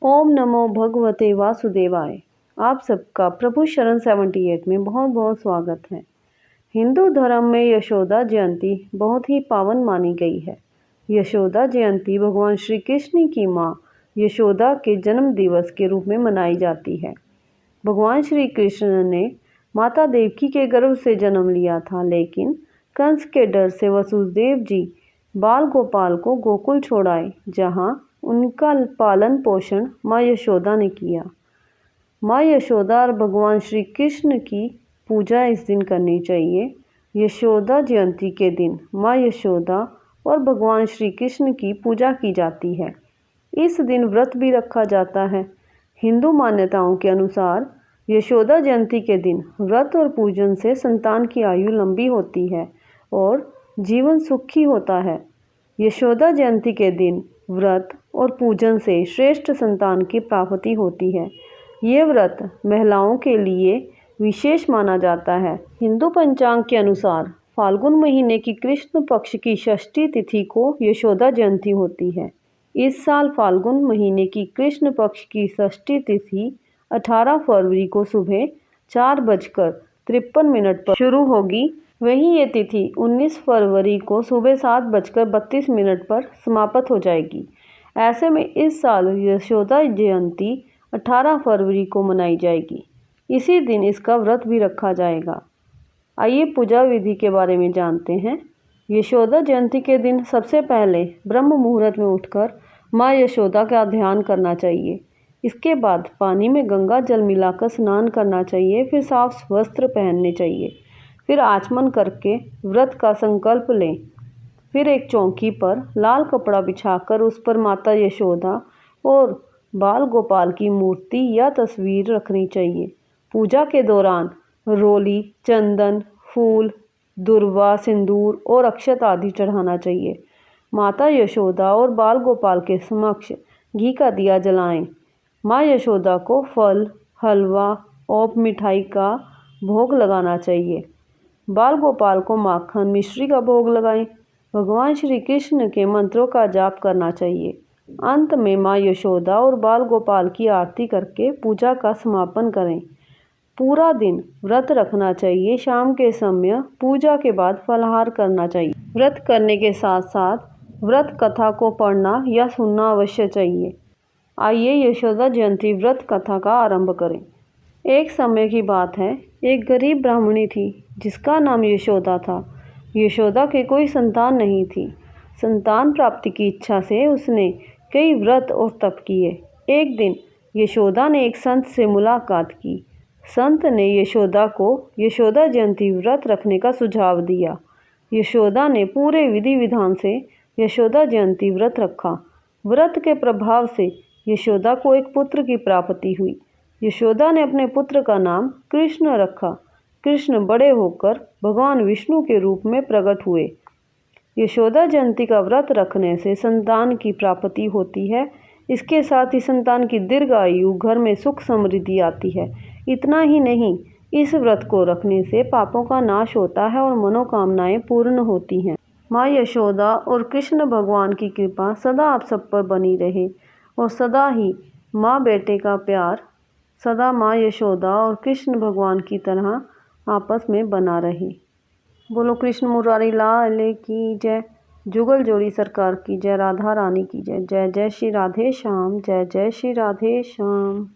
ओम नमो भगवते वासुदेवाय। आप सबका प्रभु शरण 78 में बहुत बहुत स्वागत है। हिंदू धर्म में यशोदा जयंती बहुत ही पावन मानी गई है। यशोदा जयंती भगवान श्री कृष्ण की माँ यशोदा के जन्म दिवस के रूप में मनाई जाती है। भगवान श्री कृष्ण ने माता देवकी के गर्भ से जन्म लिया था, लेकिन कंस के डर से वसुदेव जी बाल गोपाल को गोकुल छोड़ आए, जहाँ उनका पालन पोषण माँ यशोदा ने किया। माँ यशोदा और भगवान श्री कृष्ण की पूजा इस दिन करनी चाहिए। यशोदा जयंती के दिन माँ यशोदा और भगवान श्री कृष्ण की पूजा की जाती है। इस दिन व्रत भी रखा जाता है। हिंदू मान्यताओं के अनुसार यशोदा जयंती के दिन व्रत और पूजन से संतान की आयु लंबी होती है और जीवन सुखी होता है। यशोदा जयंती के दिन व्रत और पूजन से श्रेष्ठ संतान की प्राप्ति होती है। ये व्रत महिलाओं के लिए विशेष माना जाता है। हिंदू पंचांग के अनुसार फाल्गुन महीने की कृष्ण पक्ष की षष्ठी तिथि को यशोदा जयंती होती है। इस साल फाल्गुन महीने की कृष्ण पक्ष की षष्ठी तिथि 18 फरवरी को सुबह 4:53 पर शुरू होगी। वहीं ये तिथि 19 फरवरी को सुबह 7:32 पर समाप्त हो जाएगी। ऐसे में इस साल यशोदा जयंती 18 फरवरी को मनाई जाएगी। इसी दिन इसका व्रत भी रखा जाएगा। आइए पूजा विधि के बारे में जानते हैं। यशोदा जयंती के दिन सबसे पहले ब्रह्म मुहूर्त में उठकर माँ यशोदा का ध्यान करना चाहिए। इसके बाद पानी में गंगा जल मिलाकर स्नान करना चाहिए। फिर साफ वस्त्र पहनने चाहिए। फिर आचमन करके व्रत का संकल्प लें। फिर एक चौकी पर लाल कपड़ा बिछाकर उस पर माता यशोदा और बाल गोपाल की मूर्ति या तस्वीर रखनी चाहिए। पूजा के दौरान रोली, चंदन, फूल, दुर्वा, सिंदूर और अक्षत आदि चढ़ाना चाहिए। माता यशोदा और बाल गोपाल के समक्ष घी का दिया जलाएं। माँ यशोदा को फल, हलवा और मिठाई का भोग लगाना चाहिए। बाल गोपाल को माखन मिश्री का भोग लगाएं। भगवान श्री कृष्ण के मंत्रों का जाप करना चाहिए। अंत में माँ यशोदा और बाल गोपाल की आरती करके पूजा का समापन करें। पूरा दिन व्रत रखना चाहिए। शाम के समय पूजा के बाद फलाहार करना चाहिए। व्रत करने के साथ साथ व्रत कथा को पढ़ना या सुनना अवश्य चाहिए। आइए यशोदा जयंती व्रत कथा का आरंभ करें। एक समय की बात है, एक गरीब ब्राह्मणी थी जिसका नाम यशोदा था। यशोदा के कोई संतान नहीं थी। संतान प्राप्ति की इच्छा से उसने कई व्रत और तप किए। एक दिन यशोदा ने एक संत से मुलाकात की। संत ने यशोदा को यशोदा जयंती व्रत रखने का सुझाव दिया। यशोदा ने पूरे विधि विधान से यशोदा जयंती व्रत रखा। व्रत के प्रभाव से यशोदा को एक पुत्र की प्राप्ति हुई। यशोदा ने अपने पुत्र का नाम कृष्ण रखा। कृष्ण बड़े होकर भगवान विष्णु के रूप में प्रकट हुए। यशोदा जयंती का व्रत रखने से संतान की प्राप्ति होती है। इसके साथ ही संतान की दीर्घ आयु, घर में सुख समृद्धि आती है। इतना ही नहीं, इस व्रत को रखने से पापों का नाश होता है और मनोकामनाएं पूर्ण होती हैं। माँ यशोदा और कृष्ण भगवान की कृपा सदा आप सब पर बनी रहे और सदा ही माँ बेटे का प्यार सदा माँ यशोदा और कृष्ण भगवान की तरह आपस में बना रहे। बोलो कृष्ण मुरारी लाल की जय। जुगल जोड़ी सरकार की जय। राधा रानी की जय। जय जय श्री राधे श्याम। जय जय श्री राधे श्याम।